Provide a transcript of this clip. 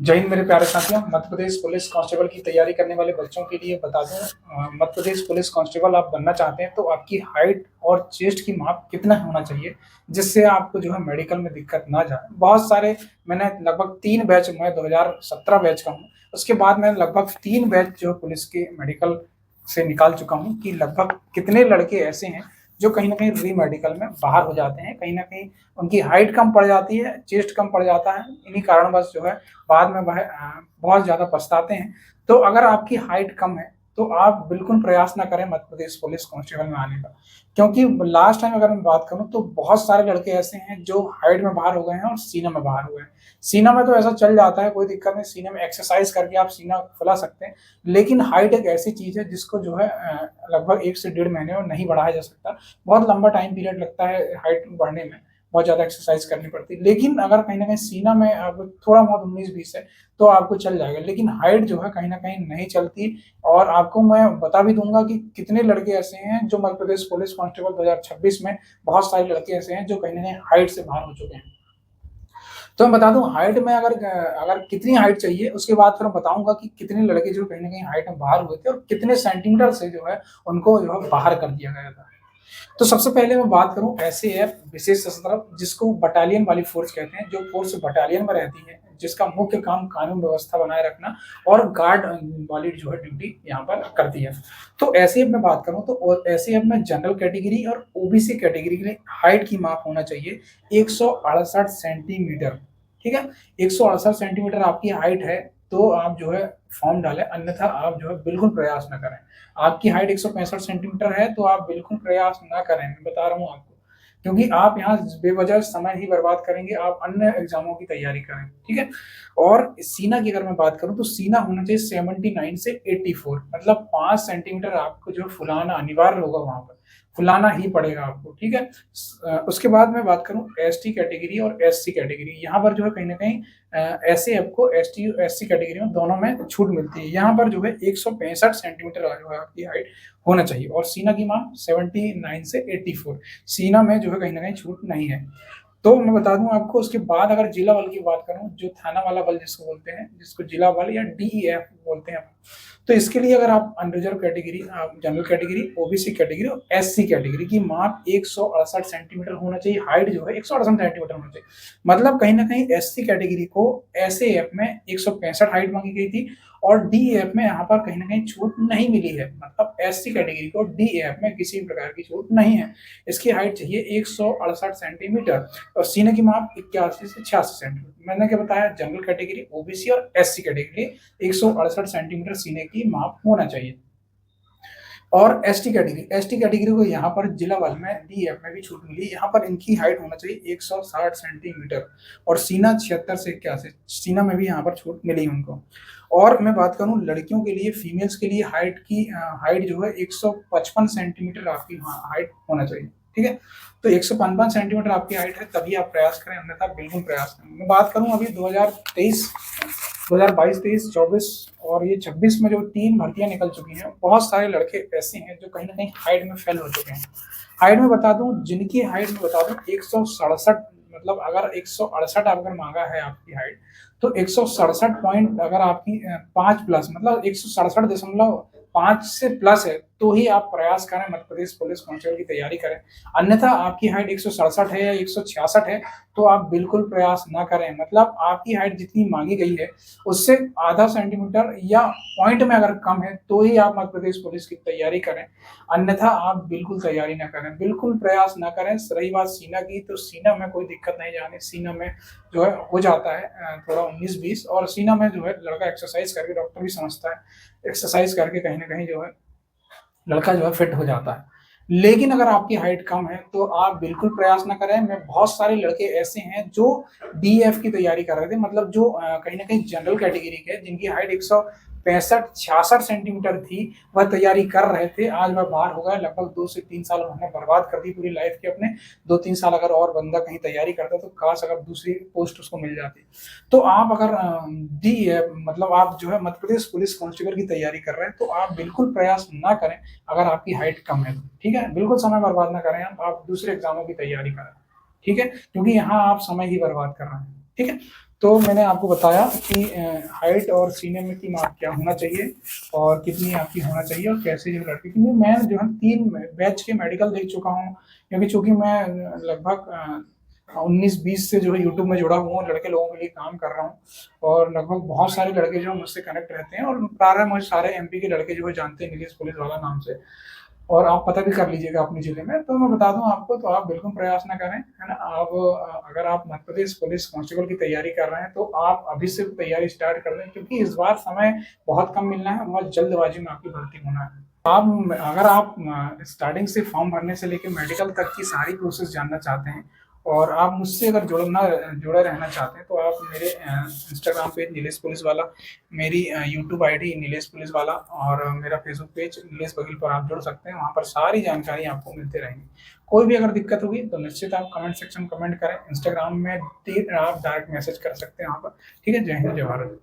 जय हिंद मेरे प्यारे साथियों। मध्य प्रदेश पुलिस कांस्टेबल की तैयारी करने वाले बच्चों के लिए बता दूं, मध्य प्रदेश पुलिस कांस्टेबल आप बनना चाहते हैं तो आपकी हाइट और चेस्ट की माप कितना होना चाहिए, जिससे आपको जो है मेडिकल में दिक्कत ना जाए। बहुत सारे मैंने लगभग 3 बैच, मैं 2017 बैच का हूँ, उसके बाद मैंने लगभग 3 बैच जो है पुलिस के मेडिकल से निकाल चुका हूँ कि लगभग कितने लड़के ऐसे हैं जो कहीं ना कहीं री मेडिकल में बाहर हो जाते हैं। कहीं ना कहीं उनकी हाइट कम पड़ जाती है, चेस्ट कम पड़ जाता है, इन्हीं कारणवश जो है बाद में वह बहुत ज्यादा पछताते हैं। तो अगर आपकी हाइट कम है तो आप बिल्कुल प्रयास ना करें मध्य प्रदेश पुलिस कांस्टेबल में आने का, क्योंकि लास्ट टाइम अगर मैं बात करूं तो बहुत सारे लड़के ऐसे हैं जो हाइट में बाहर हो गए हैं और सीना में बाहर हो गए हैं। सीना में तो ऐसा चल जाता है, कोई दिक्कत नहीं, सीने में एक्सरसाइज करके आप सीना फुला सकते हैं। लेकिन हाइट एक ऐसी चीज है जिसको जो है लगभग 1 से 1.5 महीने में नहीं बढ़ाया जा सकता। बहुत लंबा टाइम पीरियड लगता है हाइट बढ़ने में, बहुत ज्यादा एक्सरसाइज करनी पड़ती है। लेकिन अगर कहीं ना कहीं सीना में अब थोड़ा बहुत 19-20 है तो आपको चल जाएगा, लेकिन हाइट जो है कहीं ना कहीं नहीं चलती। और आपको मैं बता भी दूंगा कि कितने लड़के ऐसे हैं जो मध्य प्रदेश पुलिस कांस्टेबल 2026 में, बहुत सारे लड़के ऐसे हैं जो कहीं ना कहीं हाइट से बाहर हो चुके हैं। तो मैं बता दूं हाइट में अगर अगर कितनी हाइट चाहिए, उसके बाद फिर मैं बताऊंगा कि कितने लड़के जो कहीं ना कहीं हाइट में बाहर हुए थे और कितने सेंटीमीटर से जो है उनको जो है बाहर कर दिया गया था। तो सबसे पहले मैं बात करूं एसएएफ, विशेष सशस्त्र, जिसको बटालियन वाली फोर्स कहते हैं, जो फोर्स बटालियन में रहती है, जिसका मुख्य काम कानून व्यवस्था बनाए रखना और गार्ड वाली जो है ड्यूटी यहाँ पर करती है। तो एसएएफ में बात करूं तो एसएएफ में जनरल कैटेगरी और ओबीसी कैटेगरी के लिए हाइट की माप होना चाहिए 168 सेंटीमीटर। ठीक है, 168 सेंटीमीटर आपकी हाइट है तो आप जो है फॉर्म डालें, अन्यथा आप जो है बिल्कुल प्रयास न करें। आपकी हाइट 165 सेंटीमीटर है तो आप बिल्कुल प्रयास ना करें, मैं बता रहा हूँ आपको, क्योंकि आप यहाँ बेवजह समय ही बर्बाद करेंगे, आप अन्य एग्जामों की तैयारी करें। ठीक है। और सीना की अगर मैं बात करूं तो सीना होना चाहिए 79 से 84, मतलब 5 सेंटीमीटर आपको जो फुलाना अनिवार्य होगा, वहां पर फुलाना ही पड़ेगा आपको। ठीक है। उसके बाद मैं बात करूं एसटी कैटेगरी और एससी कैटेगरी, यहाँ पर जो है कहीं ना कहीं ऐसे आपको एसटी एससी कैटेगरी में दोनों में छूट मिलती है। यहाँ पर जो है 165 सेंटीमीटर जो है आपकी हाइट होना चाहिए और सीना की माप 79 से 84, सीना में जो है कहीं ना कहीं छूट नहीं है। तो मैं बता दूं आपको, उसके बाद अगर जिला बल की बात करूं, जो थाना वाला बल जिसको बोलते हैं, जिसको जिला बल या डीईएफ बोलते हैं, तो इसके लिए अगर आप unreserved category, general category, OBC category और एससी कैटेगरी की माप 168 सेंटीमीटर होना चाहिए, हाइट जो है 168 सेंटीमीटर होना चाहिए। मतलब कहीं ना कहीं एससी कैटेगरी को एसएएफ में 165 हाइट मांगी गई थी और डीएफ में यहाँ पर कहीं ना कहीं छूट नहीं मिली है, मतलब एससी कैटेगरी को डीएफ में किसी भी प्रकार की छूट नहीं है। इसकी हाइट चाहिए 168 सेंटीमीटर और सीने की माप 81 से 86 सेंटीमीटर। मैंने क्या बताया, जनरल कैटेगरी, ओबीसी और एससी कैटेगरी 168 सेंटीमीटर सीने की माप होना चाहिए। और एसटी कैटेगरी को यहाँ पर जिला बल में डीएफ में भी छूट मिली, यहाँ पर इनकी हाइट होना चाहिए 160 सेंटीमीटर और सीना 76 से 81, सीना में भी यहाँ पर छूट मिली उनको। और मैं बात करूं लड़कियों के लिए, फीमेल्स के लिए हाइट की हाइट जो है 155 सेंटीमीटर आपकी हाइट होना चाहिए। ठीक है। तो 155 सेंटीमीटर आपकी हाइट है तभी आप प्रयास करें, अन्यथा बिल्कुल प्रयास करें। मैं बात करूं अभी 2023, 2022, 23, 24 और ये 26 में जो 3 भर्तियां निकल चुकी हैं, बहुत सारे लड़के ऐसे हैं जो कहीं ना कहीं हाइट में फेल हो चुके हैं। हाइट में बता दूं, जिनकी हाइट में बता दूं 167, मतलब अगर 168 अगर मांगा है आपकी हाइट, तो 167 पॉइंट अगर आपकी 5+, मतलब 167.5 से प्लस है तो ही आप प्रयास करें, मध्य प्रदेश पुलिस कांस्टेबल की तैयारी करें। अन्यथा आपकी हाइट 167 है या 166 है तो आप बिल्कुल प्रयास ना करें। मतलब आपकी हाइट जितनी मांगी गई है उससे आधा सेंटीमीटर या पॉइंट में अगर कम है तो ही आप मध्य प्रदेश पुलिस की तैयारी करें, अन्यथा आप बिल्कुल तैयारी ना करें, बिल्कुल प्रयास ना करें। रही बात सीना की, तो सीना में कोई दिक्कत नहीं जाने, सीना में जो है हो जाता है थोड़ा 19-20, और सीना में जो है लड़का एक्सरसाइज करके, डॉक्टर भी समझता है, एक्सरसाइज करके कहीं ना कहीं जो है लड़का जो है फिट हो जाता है। लेकिन अगर आपकी हाइट कम है तो आप बिल्कुल प्रयास ना करें। मैं बहुत सारे लड़के ऐसे हैं जो डीएफ की तैयारी कर रहे थे, मतलब जो कहीं ना कहीं जनरल कैटेगरी के, जिनकी हाइट 165-66 सेंटीमीटर थी, वह तैयारी कर रहे थे, आज वह बाहर हो गए। लगभग 2 से 3 साल उन्होंने बर्बाद कर दी पूरी लाइफ के अपने। 2-3 साल अगर और बंदा कहीं तैयारी करता तो काश अगर दूसरी पोस्ट उसको मिल जाती। तो आप अगर डी मतलब आप जो है मध्य प्रदेश पुलिस कांस्टेबल की तैयारी कर रहे हैं तो आप बिल्कुल प्रयास ना करें अगर आपकी हाइट कम है तो। ठीक है, बिल्कुल समय बर्बाद ना करें, आप दूसरे एग्जामों की तैयारी करें। ठीक है, क्योंकि यहाँ आप समय ही बर्बाद कर रहे हैं। ठीक है। तो मैंने आपको बताया कि हाइट और सीने में की माप क्या होना चाहिए और कितनी आपकी होना चाहिए और कैसे जो लड़के की मैं जो है 3 बैच के मेडिकल देख चुका हूँ, क्योंकि चूँकि मैं लगभग 19-20 से जो है यूट्यूब में जुड़ा हुआ हूँ, लड़के लोगों के लिए काम कर रहा हूँ और लगभग बहुत सारे लड़के जो है मुझसे कनेक्ट रहते हैं और प्रारंभ मुझे सारे एमपी के लड़के जो है जानते हैं नीलेश पुलिस वाला नाम से। और आप पता भी कर लीजिएगा अपने ज़िले में। तो मैं बता दूँ आपको, तो आप बिल्कुल प्रयास ना करें, है ना? आप अगर आप मध्य प्रदेश पुलिस कांस्टेबल की तैयारी कर रहे हैं, तो आप अभी से तैयारी स्टार्ट कर दें, क्योंकि इस बार समय बहुत कम मिलना है, बहुत जल्दबाजी में आपकी भर्ती होना है। आप अगर आप स्टार्टिंग से फॉर्म भरने से लेके मेडिकल तक की सारी प्रोसेस जानना चाहते हैं और आप मुझसे अगर जुड़े रहना चाहते हैं, तो आप मेरे इंस्टाग्राम पेज नीलेश पुलिस वाला, मेरी यूट्यूब आईडी नीलेश पुलिस वाला और मेरा फेसबुक पेज नीलेश बघेल पर आप जुड़ सकते हैं। वहाँ पर सारी जानकारी आपको मिलती रहेंगी। कोई भी अगर दिक्कत होगी तो निश्चित आप कमेंट सेक्शन में कमेंट करें। इंस्टाग्राम में आप डायरेक्ट मैसेज कर सकते हैं वहाँ पर। ठीक है? जय हिंद, जय भारत।